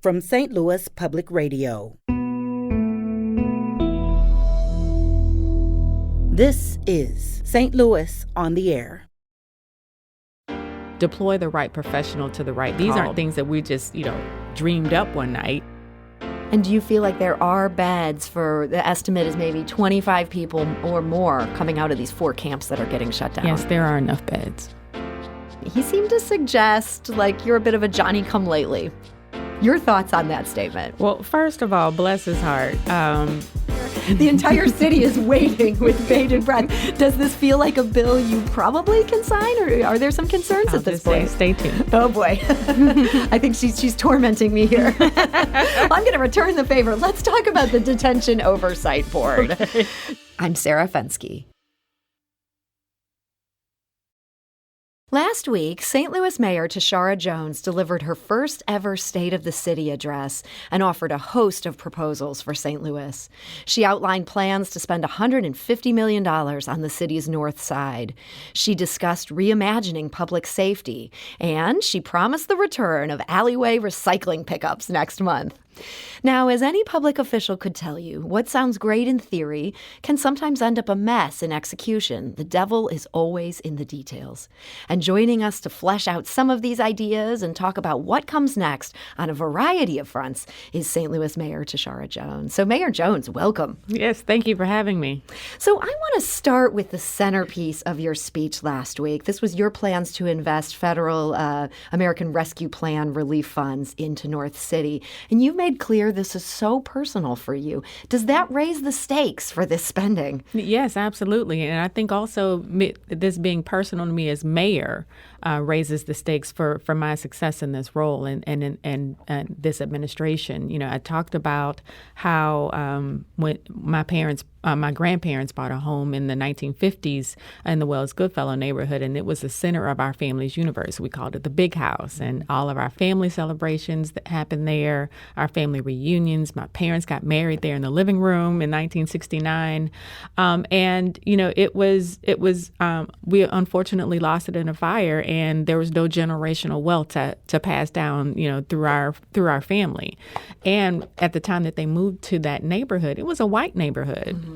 from St. Louis Public Radio. This is St. Louis on the Air. Deploy the right professional to the right call. These aren't things that we just, dreamed up one night. And do you feel like there are beds for, the estimate is maybe 25 people or more coming out of these 4 camps that are getting shut down? Yes, there are enough beds. He seemed to suggest like you're a bit of a Johnny-come-lately. Your thoughts on that statement? Well, first of all, bless his heart. The entire city is waiting with bated breath. Does this feel like a bill you probably can sign, or are there some concerns at this point? Stay tuned. Oh, boy. I think she's tormenting me here. Well, I'm going to return the favor. Let's talk about the Detention Oversight Board. Okay. I'm Sarah Fenske. Last week, St. Louis Mayor Tishaura Jones delivered her first ever State of the City address and offered a host of proposals for St. Louis. She outlined plans to spend $150 million on the city's north side. She discussed reimagining public safety, and she promised the return of alleyway recycling pickups next month. Now, as any public official could tell you, what sounds great in theory can sometimes end up a mess in execution. The devil is always in the details. And joining us to flesh out some of these ideas and talk about what comes next on a variety of fronts is St. Louis Mayor Tishaura Jones. So, Mayor Jones, welcome. Yes, thank you for having me. So I want to start with the centerpiece of your speech last week. This was your plans to invest federal American Rescue Plan relief funds into North City. And you've made clear this is so personal for you. Does that raise the stakes for this spending? Yes, absolutely. And I think also this being personal to me as mayor raises the stakes for my success in this role and this administration. I talked about how when my grandparents bought a home in the 1950s in the Wells Goodfellow neighborhood, and it was the center of our family's universe. We called it the big house, and all of our family celebrations that happened there, our family reunions. My parents got married there in the living room in 1969. We unfortunately lost it in a fire, and there was no generational wealth to pass down, through our family. And at the time that they moved to that neighborhood, it was a white neighborhood. Mm-hmm.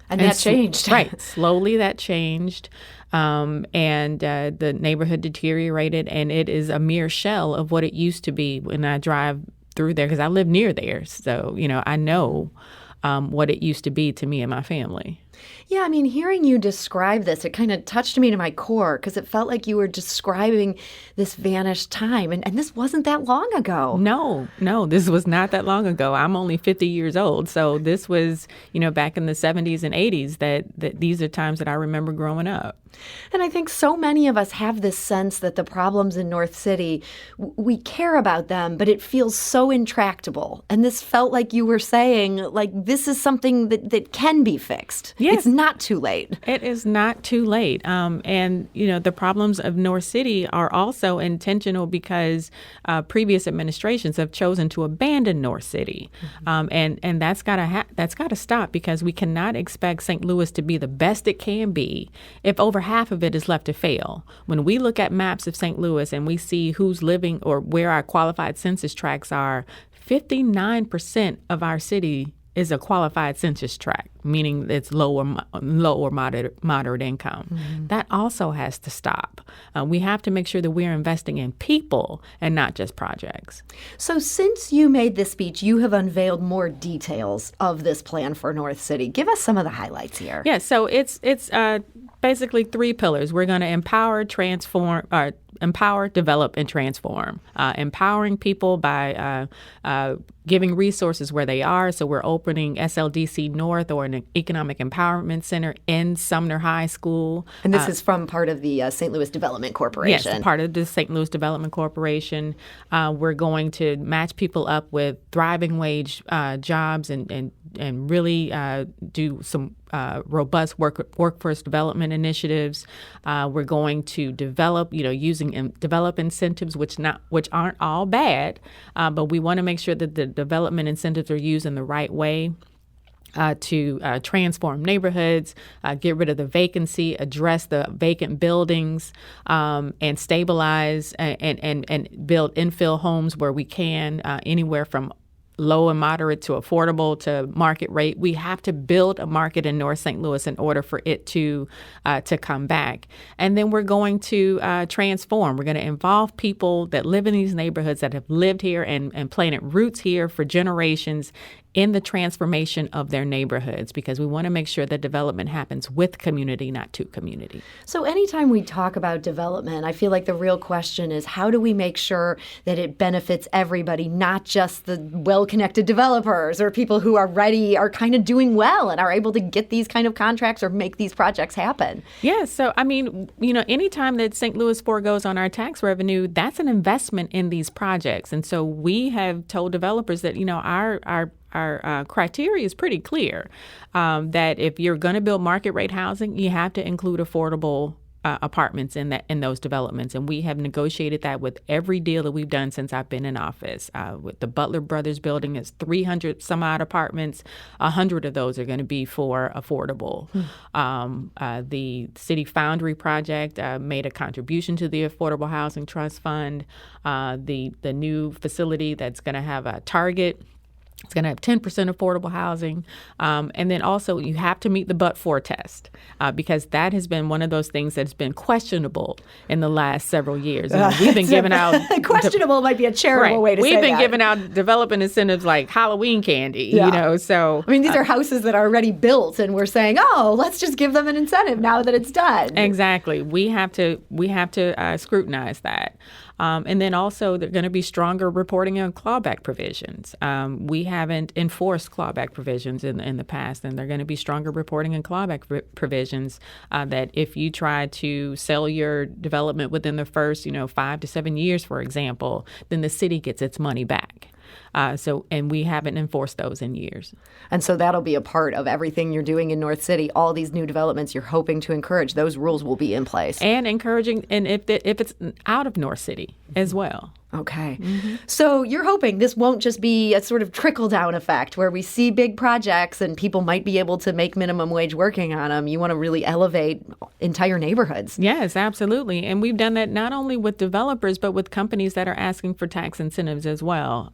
And that changed. Right. Slowly that changed. The neighborhood deteriorated, and it is a mere shell of what it used to be when I drive through there, because I live near there. So, I know what it used to be to me and my family. Yeah, hearing you describe this, it kind of touched me to my core, because it felt like you were describing this vanished time. And this wasn't that long ago. No, this was not that long ago. I'm only 50 years old. So this was, back in the 70s and 80s that these are times that I remember growing up. And I think so many of us have this sense that the problems in North City, we care about them, but it feels so intractable. And this felt like you were saying, like, this is something that can be fixed. Yes. It's not too late. It is not too late. The problems of North City are also intentional because previous administrations have chosen to abandon North City. Mm-hmm. And that's got to stop, because we cannot expect St. Louis to be the best it can be if over half of it is left to fail. When we look at maps of St. Louis and we see who's living or where our qualified census tracts are, 59% of our city is a qualified census tract, meaning it's low or moderate income. Mm-hmm. That also has to stop. We have to make sure that we're investing in people and not just projects. So since you made this speech, you have unveiled more details of this plan for North City. Give us some of the highlights here. Yeah, so it's basically 3 pillars. We're going to empower, develop, and transform. Empowering people by giving resources where they are. So we're opening SLDC North, or an economic empowerment center in Sumner High School. And this is from part of the St. Louis Development Corporation. Yes, part of the St. Louis Development Corporation. We're going to match people up with thriving wage jobs and really do some robust workforce development initiatives. We're going to develop, develop incentives, which aren't all bad, but we want to make sure that the development incentives are used in the right way. to transform neighborhoods, get rid of the vacancy, address the vacant buildings, and stabilize and build infill homes where we can, anywhere from low and moderate to affordable to market rate. We have to build a market in North St. Louis in order for it to come back. And then we're going to transform. We're going to involve people that live in these neighborhoods that have lived here and planted roots here for generations in the transformation of their neighborhoods, because we want to make sure that development happens with community, not to community. So anytime we talk about development, I feel like the real question is, how do we make sure that it benefits everybody, not just the well-connected developers or people who are ready, are kind of doing well and are able to get these kind of contracts or make these projects happen? Yeah, so I mean, anytime that St. Louis forgoes on our tax revenue, that's an investment in these projects. And so we have told developers that, our criteria is pretty clear, that if you're going to build market rate housing, you have to include affordable apartments in those developments. And we have negotiated that with every deal that we've done since I've been in office. With the Butler Brothers building, it's 300 some odd apartments. 100 of those are going to be for affordable. The City Foundry project made a contribution to the Affordable Housing Trust Fund. The new facility that's going to have a Target, it's going to have 10% affordable housing. And then also you have to meet the but-for test, because that has been one of those things that's been questionable in the last several years. We've been giving out... questionable might be a charitable way to say that. We've been giving out development incentives like Halloween candy, so... I mean, these are houses that are already built, and we're saying, let's just give them an incentive now that it's done. Exactly. We have to scrutinize that. And then also there are going to be stronger reporting and clawback provisions. We haven't enforced clawback provisions in the past, and there are going to be stronger reporting and clawback provisions that if you try to sell your development within the first 5 to 7 years, for example, then the city gets its money back. And we haven't enforced those in years. And so that'll be a part of everything you're doing in North City. All these new developments you're hoping to encourage, those rules will be in place. And encouraging, and if it's out of North City as well. Okay. Mm-hmm. So you're hoping this won't just be a sort of trickle-down effect where we see big projects and people might be able to make minimum wage working on them. You want to really elevate entire neighborhoods. Yes, absolutely. And we've done that not only with developers, but with companies that are asking for tax incentives as well.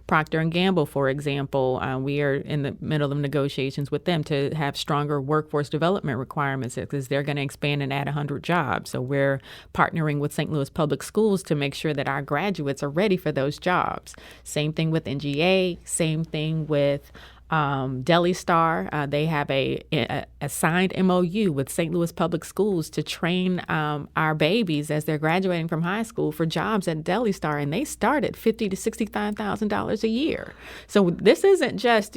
Procter & Gamble, for example, we are in the middle of negotiations with them to have stronger workforce development requirements because they're going to expand and add 100 jobs. So we're partnering with St. Louis Public Schools to make sure that our graduates are ready for those jobs. Same thing with NGA, same thing with Deli Star. They have a signed MOU with St. Louis Public Schools to train our babies as they're graduating from high school for jobs at Deli Star, and they start at $50,000 to $65,000 a year. So this isn't just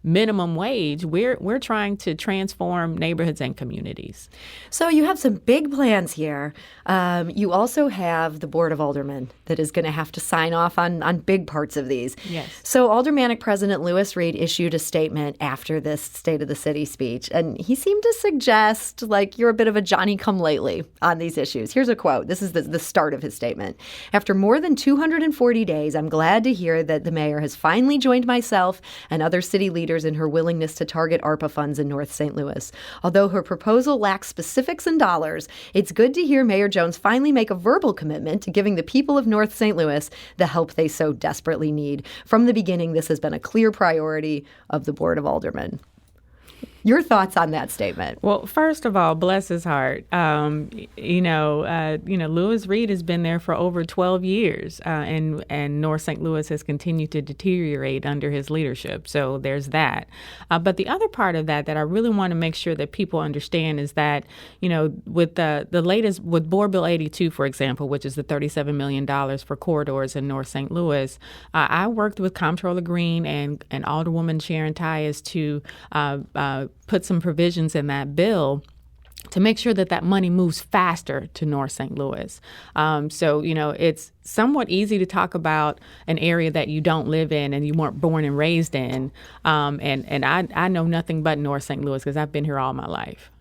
minimum wage. We're trying to transform neighborhoods and communities. So you have some big plans here. You also have the Board of Aldermen that is going to have to sign off on big parts of these. Yes. So Aldermanic President Lewis Reed issued a statement after this State of the City speech, and he seemed to suggest you're a bit of a Johnny-come-lately on these issues. Here's a quote. This is the start of his statement. After more than 240 days, I'm glad to hear that the mayor has finally joined myself and other city leaders in her willingness to target ARPA funds in North St. Louis. Although her proposal lacks specifics and dollars, it's good to hear Mayor Jones finally make a verbal commitment to giving the people of North St. Louis the help they so desperately need. From the beginning, this has been a clear priority of the Board of Aldermen. Your thoughts on that statement? Well, first of all, bless his heart. Lewis Reed has been there for over 12 years, and North St. Louis has continued to deteriorate under his leadership. So there's that. But the other part of that I really want to make sure that people understand is that, with the latest, with Board Bill 82, for example, which is the $37 million for corridors in North St. Louis, I worked with Comptroller Green and Alderwoman Sharon Tyus to put some provisions in that bill to make sure that money moves faster to North St. Louis. It's somewhat easy to talk about an area that you don't live in and you weren't born and raised in. And I know nothing but North St. Louis because I've been here all my life.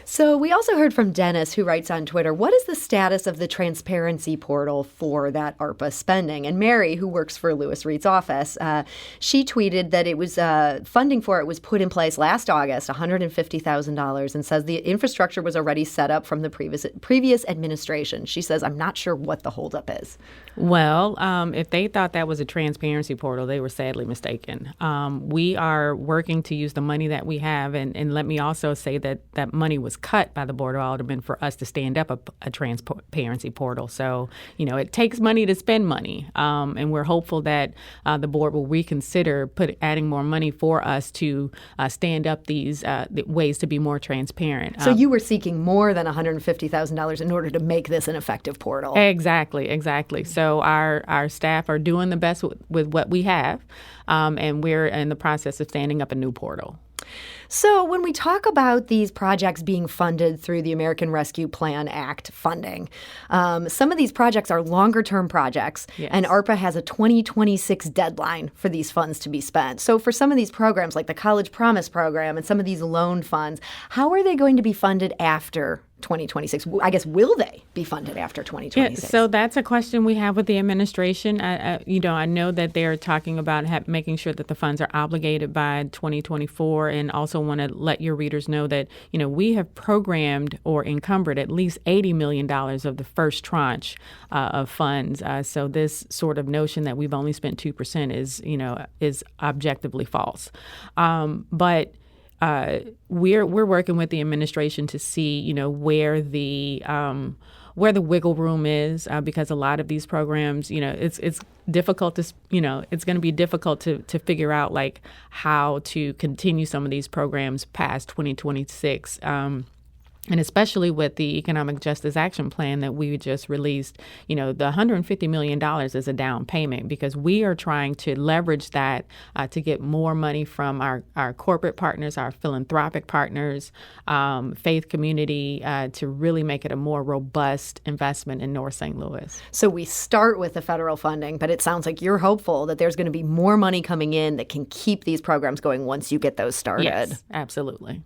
So we also heard from Dennis, who writes on Twitter, what is the status of the transparency portal for that ARPA spending? And Mary, who works for Louis Reed's office, she tweeted that it was funding for it was put in place last August, $150,000, and says the infrastructure was already set up from the previous administration. She says, I'm not sure what the holdup is. Well, if they thought that was a transparency portal, they were sadly mistaken. We are working to use the money that we have, and let me also say that that money was cut by the Board of Aldermen for us to stand up a transparency portal. So, it takes money to spend money, and we're hopeful that the board will reconsider adding more money for us to stand up these ways to be more transparent. So you were seeking more than $150,000 in order to make this an effective portal. Exactly. So our staff are doing the best with what we have, and we're in the process of standing up a new portal. So when we talk about these projects being funded through the American Rescue Plan Act funding, some of these projects are longer-term projects, yes. And ARPA has a 2026 deadline for these funds to be spent. So for some of these programs, like the College Promise Program and some of these loan funds, how are they going to be funded after 2026? I guess, will they be funded after 2026? Yeah, so that's a question we have with the administration. I know that they're talking about making sure that the funds are obligated by 2024, and also want to let your readers know that, we have programmed or encumbered at least $80 million of the first tranche of funds. So this sort of notion that we've only spent 2% is objectively false. But we're working with the administration to see, where the wiggle room is, because a lot of these programs, it's difficult to, it's going to be difficult to figure out like how to continue some of these programs past 2026. And especially with the Economic Justice Action Plan that we just released, the $150 million is a down payment, because we are trying to leverage that to get more money from our corporate partners, our philanthropic partners, faith community, to really make it a more robust investment in North St. Louis. So we start with the federal funding, but it sounds like you're hopeful that there's going to be more money coming in that can keep these programs going once you get those started. Yes, absolutely.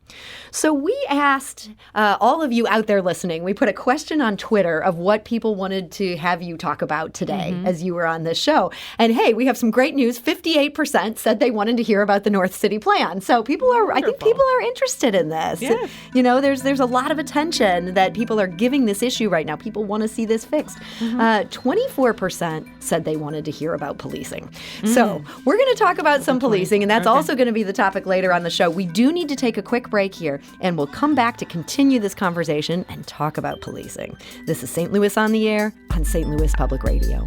So we asked all of you out there listening, we put a question on Twitter of what people wanted to have you talk about today as you were on this show. And hey, we have some great news. 58% said they wanted to hear about the North City plan. So I think people are interested in this. Yes. There's a lot of attention that people are giving this issue right now. People want to see this fixed. 24% said they wanted to hear about policing. So we're going to talk about some policing, and that's also going to be the topic later on the show. We do need to take a quick break here, and we'll come back to continue this conversation and talk about policing. This is St. Louis on the Air on St. Louis Public Radio.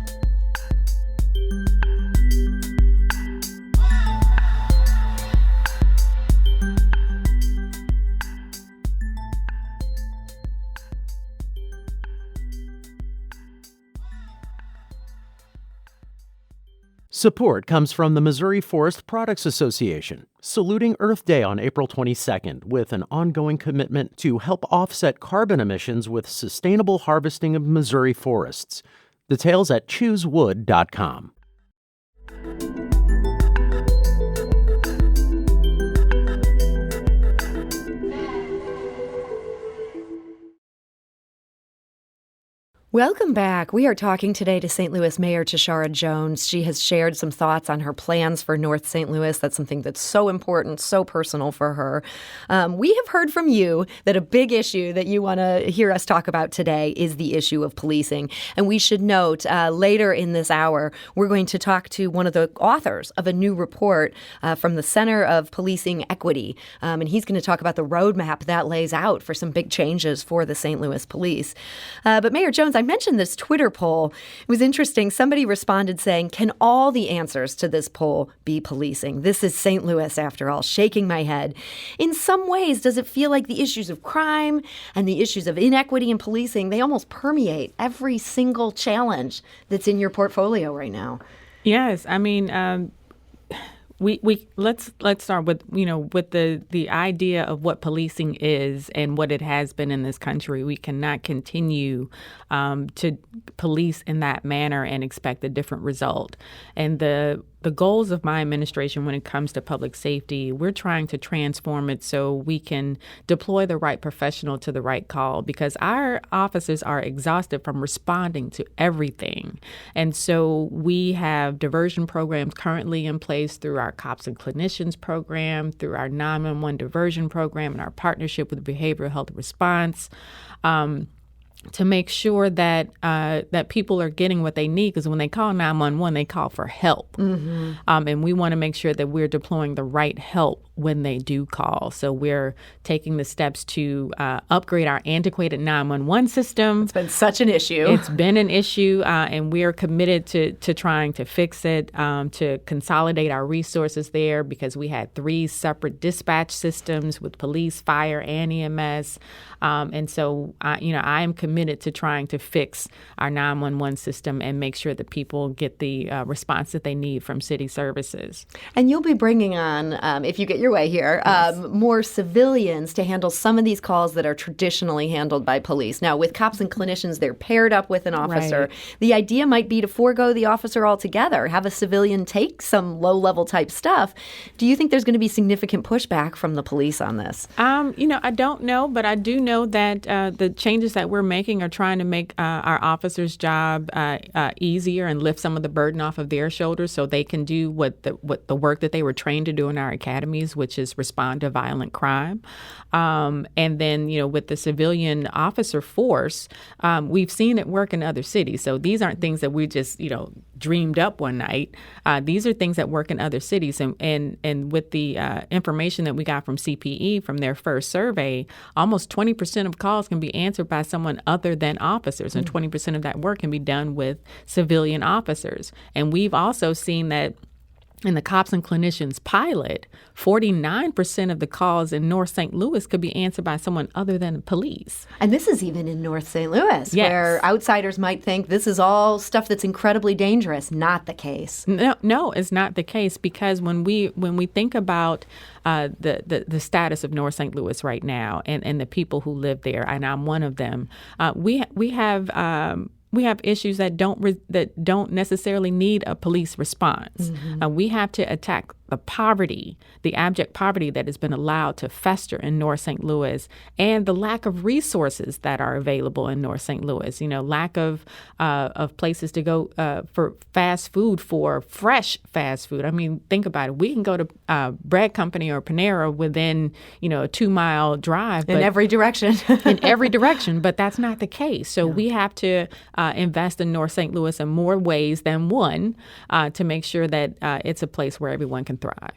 Support comes from the Missouri Forest Products Association, saluting Earth Day on April 22nd with an ongoing commitment to help offset carbon emissions with sustainable harvesting of Missouri forests. Details at choosewood.com. Welcome back. We are talking today to St. Louis Mayor Tishaura Jones. She has shared some thoughts on her plans for North St. Louis. That's something that's so important, so personal for her. We have heard from you that a big issue that you want to hear us talk about today is the issue of policing. And we should note later in this hour, we're going to talk to one of the authors of a new report from the Center of Policing Equity. And he's going to talk about the roadmap that lays out for some big changes for the St. Louis police. But Mayor Jones, I mentioned this Twitter poll. It was interesting. Somebody responded saying, can all the answers to this poll be policing? This is St. Louis, after all, shaking my head. In some ways, does it feel like the issues of crime and the issues of inequity in policing, they almost permeate every single challenge that's in your portfolio right now? Yes. I mean, let's start with with the idea of what policing is and what it has been in this country. We cannot continue to police in that manner and expect a different result. And the the goals of my administration when it comes to public safety, we're trying to transform it so we can deploy the right professional to the right call, because our officers are exhausted from responding to everything. And so we have diversion programs currently in place through our Cops and Clinicians program, through our 911 diversion program, and our partnership with Behavioral Health Response. To make sure that that people are getting what they need, because when they call 911, they call for help. And we want to make sure that we're deploying the right help when they do call. So we're taking the steps to upgrade our antiquated 911 system. It's been such an issue. It's been an issue, and we're committed to trying to fix it, to consolidate our resources there, because we had 3 separate dispatch systems with police, fire, and EMS. And so, I am committed to trying to fix our 911 system and make sure that people get the response that they need from city services. And you'll be bringing on, if you get your way here, more civilians to handle some of these calls that are traditionally handled by police. Now, with Cops and Clinicians, they're paired up with an officer. Right. The idea might be to forego the officer altogether, have a civilian take some low-level type stuff. Do you think there's going to be significant pushback from the police on this? I don't know, but I do know that the changes that we're making are trying to make our officers' job easier and lift some of the burden off of their shoulders, so they can do what the work that they were trained to do in our academies, which is respond to violent crime. And then, with the civilian officer force, we've seen it work in other cities. So these aren't things that we just, dreamed up one night. These are things that work in other cities. And with the information that we got from CPE from their first survey, almost 20% of calls can be answered by someone other than officers, and 20% of that work can be done with civilian officers. And we've also seen that in the Cops and Clinicians pilot, 49% of the calls in North St. Louis could be answered by someone other than police. And this is even in North St. Louis, yes, where outsiders might think this is all stuff that's incredibly dangerous. Not the case. No, it's not the case, because when we think about the status of North St. Louis right now and the people who live there, and I'm one of them, we have issues that don't necessarily need a police response. We have to attack the poverty, the abject poverty that has been allowed to fester in North St. Louis, and the lack of resources that are available in North St. Louis. Lack of places to go for fast food, for fresh fast food. I mean, think about it. We can go to Bread Company or Panera within a 2-mile drive. In every direction. In every direction, but that's not the case. So we have to invest in North St. Louis in more ways than one to make sure that it's a place where everyone can thrive.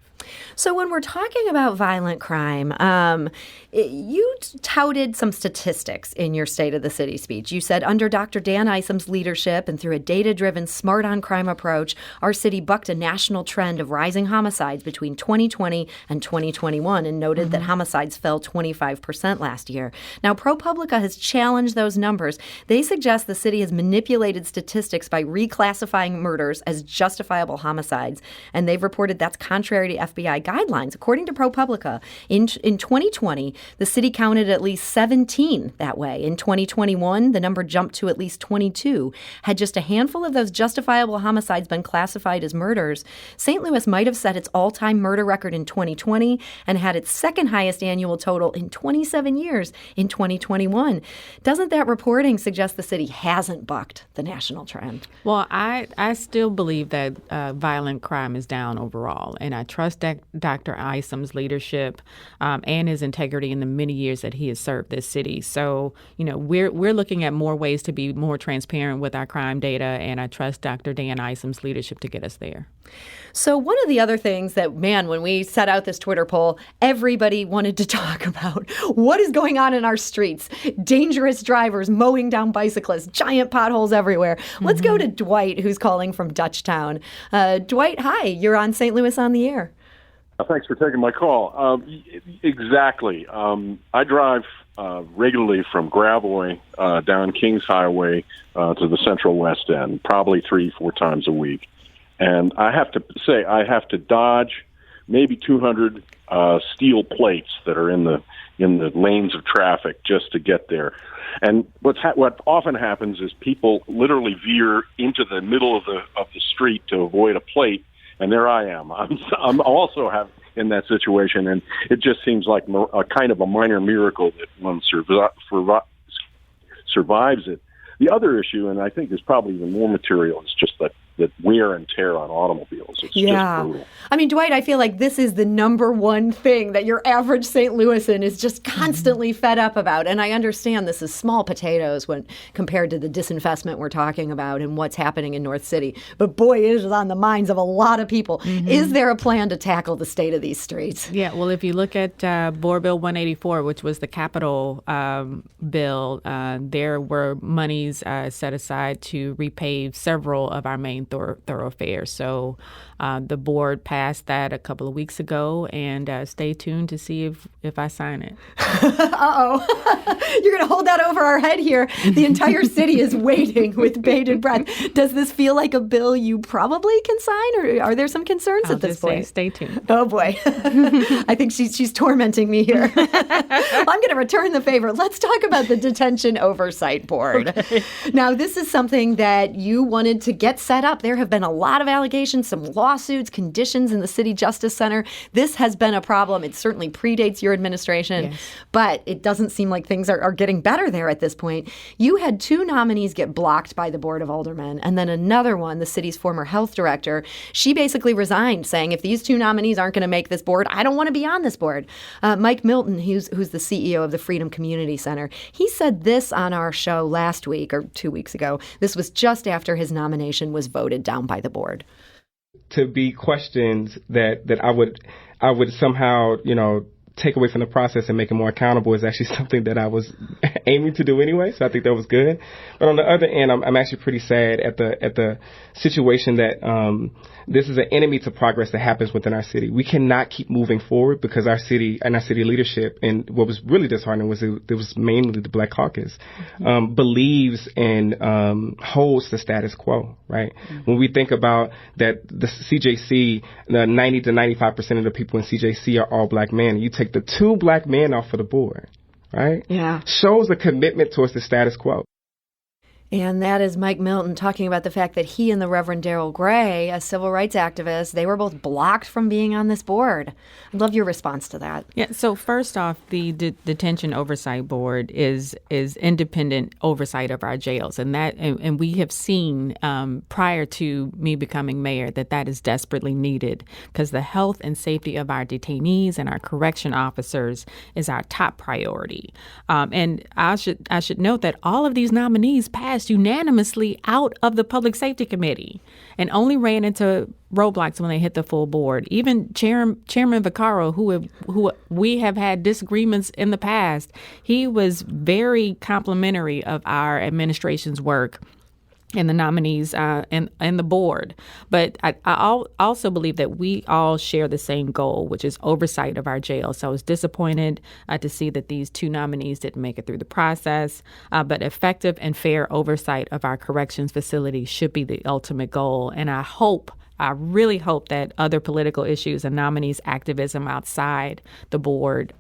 So when we're talking about violent crime, you touted some statistics in your State of the City speech. You said under Dr. Dan Isom's leadership and through a data-driven, smart-on-crime approach, our city bucked a national trend of rising homicides between 2020 and 2021 and noted that homicides fell 25% last year. Now, ProPublica has challenged those numbers. They suggest the city has manipulated statistics by reclassifying murders as justifiable homicides, and they've reported that's contrary to FBI guidelines. According to ProPublica, in 2020, the city counted at least 17 that way. In 2021, the number jumped to at least 22. Had just a handful of those justifiable homicides been classified as murders, St. Louis might have set its all-time murder record in 2020 and had its second highest annual total in 27 years in 2021. Doesn't that reporting suggest the city hasn't bucked the national trend? Well, I still believe that violent crime is down overall, and I trust Dr. Isom's leadership and his integrity in the many years that he has served this city. So, we're looking at more ways to be more transparent with our crime data, and I trust Dr. Dan Isom's leadership to get us there. So one of the other things that, when we set out this Twitter poll, everybody wanted to talk about what is going on in our streets. Dangerous drivers mowing down bicyclists, giant potholes everywhere. Let's go to Dwight, who's calling from Dutchtown. Dwight, hi. You're on St. Louis on the Air. Thanks for taking my call. Exactly. I drive regularly from Gravois down Kings Highway to the Central West End, probably 3-4 times a week. And I have to say, I have to dodge maybe 200 steel plates that are in the lanes of traffic just to get there. And what often happens is people literally veer into the middle of the street to avoid a plate, And there I am. I'm also in that situation, and it just seems like a kind of a minor miracle that one survives it. The other issue, and I think is probably even more material, is just that wear and tear on automobiles. It's just brutal. I mean, Dwight, I feel like this is the number one thing that your average St. Louisan is just constantly fed up about. And I understand this is small potatoes when compared to the disinvestment we're talking about and what's happening in North City. But boy, it is on the minds of a lot of people. Is there a plan to tackle the state of these streets? Yeah, well, if you look at Board Bill 184, which was the capital bill, there were monies set aside to repave several of our main thoroughfares. So the board passed that a couple of weeks ago, and stay tuned to see if I sign it. Uh-oh. You're going to hold that over our head here. The entire city is waiting with bated breath. Does this feel like a bill you probably can sign, or are there some concerns at this point? Stay tuned. Oh, boy. I think she's tormenting me here. I'm going to return the favor. Let's talk about the Detention Oversight Board. Okay. Now, this is something that you wanted to get set up. There have been a lot of allegations, some lawsuits, conditions in the City Justice Center. This has been a problem. It certainly predates your administration, yes, but it doesn't seem like things are getting better there at this point. You had 2 nominees get blocked by the Board of Aldermen, and then another one, the city's former health director, she basically resigned, saying, if these 2 nominees aren't going to make this board, I don't want to be on this board. Mike Milton, who's the CEO of the Freedom Community Center, he said this on our show last week or 2 weeks ago. This was just after his nomination was voted down by the board. To be questions that I would somehow, take away from the process and make it more accountable is actually something that I was aiming to do anyway. So I think that was good. But on the other end, I'm actually pretty sad at the situation that this is an enemy to progress that happens within our city. We cannot keep moving forward because our city and our city leadership, and what was really disheartening was it was mainly the Black Caucus, believes and holds the status quo, right? When we think about that the CJC, 90 to 95% of the people in CJC are all Black men. You take the 2 Black men off of the board, right? Yeah. Shows a commitment towards the status quo. And that is Mike Milton talking about the fact that he and the Reverend Darrell Gray, a civil rights activist, they were both blocked from being on this board. I'd love your response to that. Yeah. So first off, the Detention Oversight Board is independent oversight of our jails, and we have seen prior to me becoming mayor that is desperately needed because the health and safety of our detainees and our correction officers is our top priority. And I should note that all of these nominees passed unanimously out of the Public Safety Committee and only ran into roadblocks when they hit the full board. Even Chairman Vaccaro, who we have had disagreements in the past, he was very complimentary of our administration's work and the nominees and the board. But I also believe that we all share the same goal, which is oversight of our jail. So I was disappointed to see that these 2 nominees didn't make it through the process. But effective and fair oversight of our corrections facilities should be the ultimate goal. And I really hope that other political issues and nominees' activism outside the board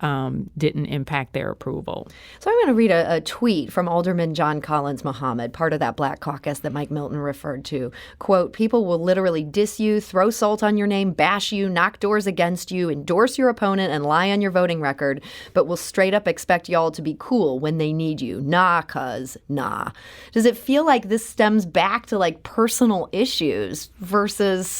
didn't impact their approval. So I'm going to read a tweet from Alderman John Collins Muhammad, part of that Black Caucus that Mike Milton referred to. Quote, people will literally diss you, throw salt on your name, bash you, knock doors against you, endorse your opponent, and lie on your voting record, but will straight up expect y'all to be cool when they need you. Nah, cuz, nah. Does it feel like this stems back to like personal issues versus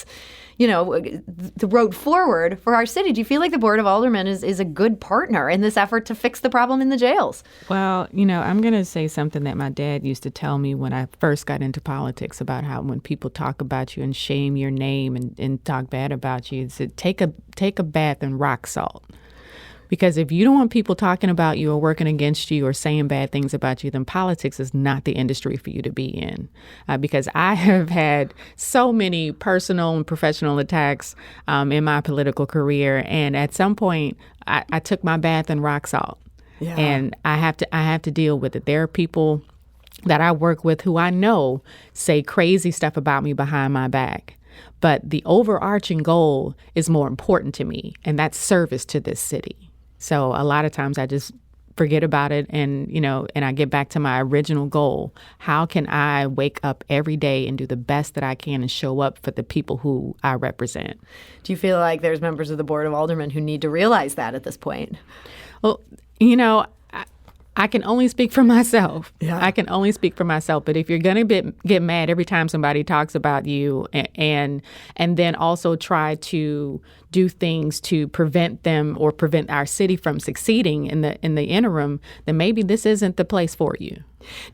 the road forward for our city? Do you feel like the Board of Aldermen is a good partner in this effort to fix the problem in the jails? Well, I'm going to say something that my dad used to tell me when I first got into politics about how when people talk about you and shame your name and talk bad about you, he said, take a bath in rock salt. Because if you don't want people talking about you or working against you or saying bad things about you, then politics is not the industry for you to be in. Because I have had so many personal and professional attacks in my political career. And at some point, I took my bath in rock salt. Yeah. And I have to deal with it. There are people that I work with who I know say crazy stuff about me behind my back. But the overarching goal is more important to me, and that's service to this city. So a lot of times I just forget about it and I get back to my original goal. How can I wake up every day and do the best that I can and show up for the people who I represent? Do you feel like there's members of the Board of Aldermen who need to realize that at this point? Well, I can only speak for myself. Yeah. I can only speak for myself. But if you're going to get mad every time somebody talks about you and then also try to do things to prevent them or prevent our city from succeeding in the interim, then maybe this isn't the place for you.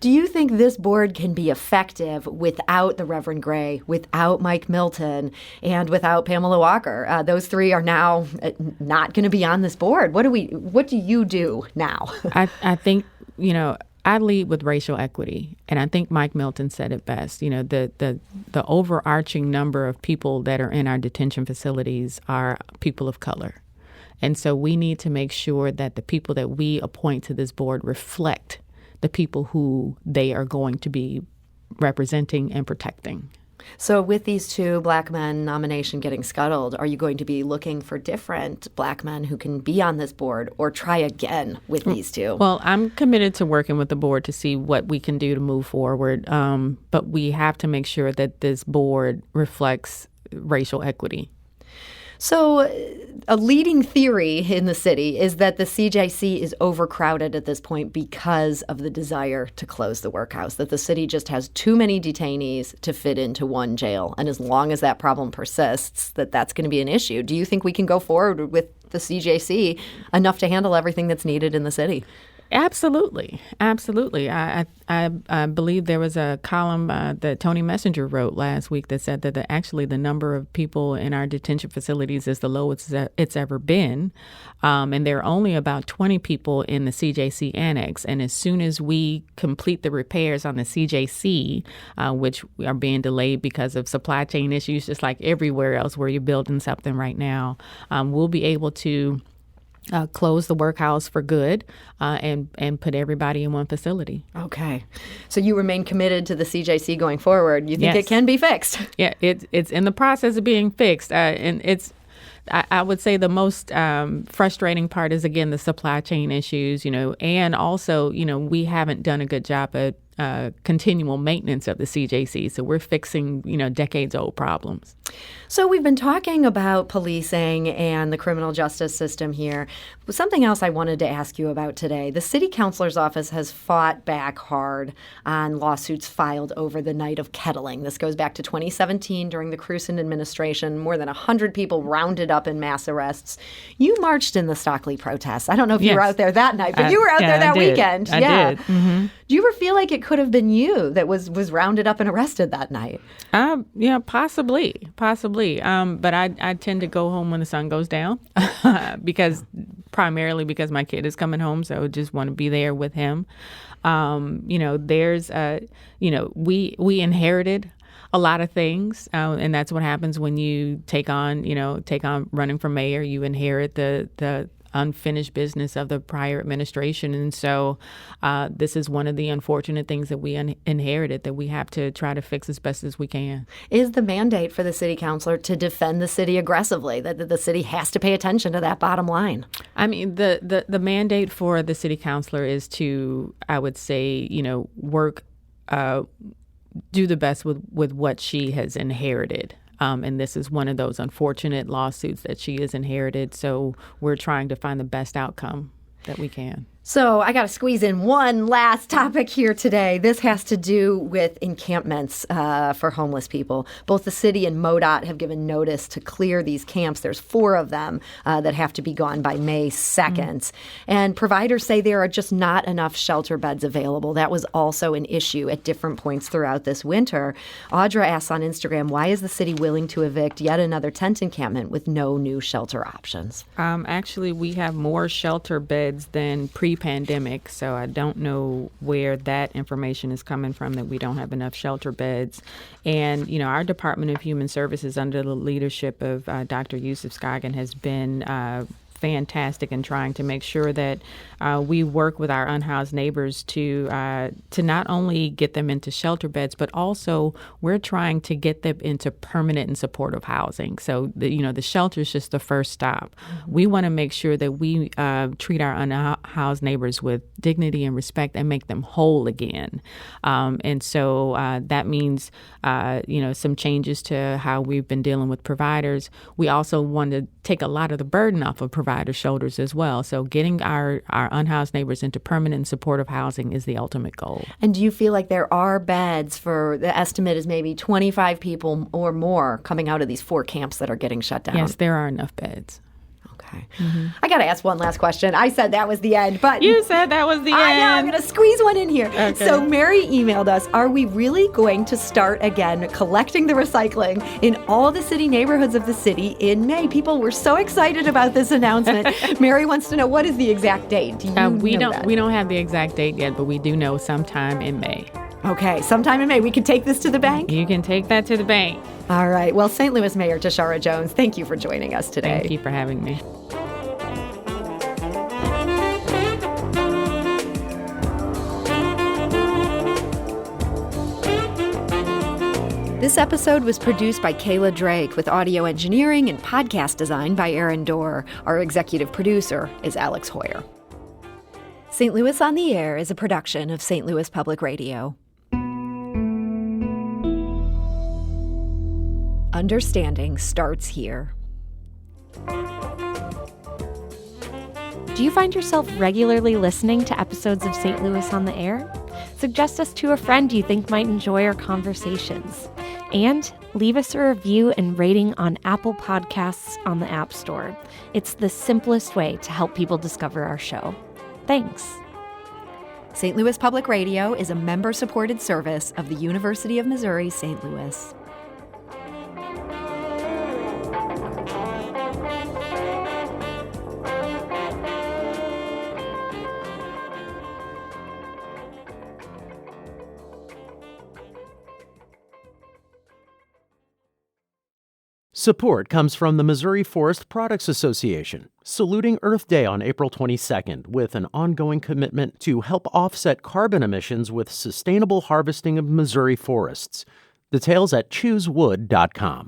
Do you think this board can be effective without the Reverend Gray, without Mike Milton, and without Pamela Walker? Those three are now not going to be on this board. What do you do now? I think, I lead with racial equity, and I think Mike Milton said it best. The overarching number of people that are in our detention facilities are people of color. And so we need to make sure that the people that we appoint to this board reflect the people who they are going to be representing and protecting. So with these two black men nomination getting scuttled, are you going to be looking for different black men who can be on this board or try again with these two? Well, I'm committed to working with the board to see what we can do to move forward. But we have to make sure that this board reflects racial equity. So a leading theory in the city is that the CJC is overcrowded at this point because of the desire to close the workhouse, that the city just has too many detainees to fit into one jail. And as long as that problem persists, that's going to be an issue. Do you think we can go forward with the CJC enough to handle everything that's needed in the city? Absolutely. I believe there was a column that Tony Messenger wrote last week that said that actually the number of people in our detention facilities is the lowest it's ever been. And there are only about 20 people in the CJC annex. And as soon as we complete the repairs on the CJC, which are being delayed because of supply chain issues, just like everywhere else where you're building something right now, we'll be able to close the workhouse for good and put everybody in one facility. Okay. So you remain committed to the CJC going forward. You think It can be fixed? Yeah, it's in the process of being fixed. And it's, I would say the most frustrating part is, again, the supply chain issues, and also, we haven't done a good job at continual maintenance of the CJC. So we're fixing, decades-old problems. So we've been talking about policing and the criminal justice system here. Something else I wanted to ask you about today. The city councilor's office has fought back hard on lawsuits filed over the night of kettling. This goes back to 2017 during the Crewson administration. More than 100 people rounded up in mass arrests. You marched in the Stockley protests. I don't know if you were out there that night, but you were out there that weekend. I did. Mm-hmm. Do you ever feel like it could have been you that was rounded up and arrested that night? Yeah, possibly. But I tend to go home when the sun goes down primarily because my kid is coming home. So I just want to be there with him. We inherited a lot of things. And that's what happens when you take on running for mayor. You inherit the unfinished business of the prior administration. And so this is one of the unfortunate things that we inherited that we have to try to fix as best as we can. Is the mandate for the city councilor to defend the city aggressively, that the city has to pay attention to that bottom line? I mean, the mandate for the city councilor is to, I would say, work, do the best with what she has inherited. And this is one of those unfortunate lawsuits that she has inherited. So we're trying to find the best outcome that we can. So I got to squeeze in one last topic here today. This has to do with encampments for homeless people. Both the city and MoDOT have given notice to clear these camps. There's 4 of them that have to be gone by May 2nd. Mm-hmm. And providers say there are just not enough shelter beds available. That was also an issue at different points throughout this winter. Audra asks on Instagram, why is the city willing to evict yet another tent encampment with no new shelter options? Actually, we have more shelter beds than pre-pandemic, so I don't know where that information is coming from, that we don't have enough shelter beds. And, our Department of Human Services under the leadership of Dr. Yusuf Scoggin has been fantastic in trying to make sure that we work with our unhoused neighbors to not only get them into shelter beds, but also we're trying to get them into permanent and supportive housing. So the shelter is just the first stop. We want to make sure that we treat our unhoused neighbors with dignity and respect and make them whole again. And so that means some changes to how we've been dealing with providers. We also want to take a lot of the burden off of provider shoulders as well. So getting our unhoused neighbors into permanent and supportive housing is the ultimate goal. And do you feel like there are beds for, the estimate is maybe 25 people or more coming out of these 4 camps that are getting shut down? Yes, there are enough beds. Okay. I got to ask one last question. I said that was the end, but you said that was the end. I know. I'm going to squeeze one in here. Okay. So Mary emailed us, are we really going to start again collecting the recycling in all the city neighborhoods of the city in May? People were so excited about this announcement. Mary wants to know, what is the exact date? Do you know that? We don't have the exact date yet, but we do know sometime in May. Okay, sometime in May. We can take this to the bank? You can take that to the bank. All right. Well, St. Louis Mayor Tishaura Jones, thank you for joining us today. Thank you for having me. This episode was produced by Kayla Drake with audio engineering and podcast design by Aaron Dorr. Our executive producer is Alex Hoyer. St. Louis on the Air is a production of St. Louis Public Radio. Understanding starts here. Do you find yourself regularly listening to episodes of St. Louis on the Air? Suggest us to a friend you think might enjoy our conversations. And leave us a review and rating on Apple Podcasts on the App Store. It's the simplest way to help people discover our show. Thanks. St. Louis Public Radio is a member-supported service of the University of Missouri, St. Louis. Support comes from the Missouri Forest Products Association, saluting Earth Day on April 22nd with an ongoing commitment to help offset carbon emissions with sustainable harvesting of Missouri forests. Details at choosewood.com.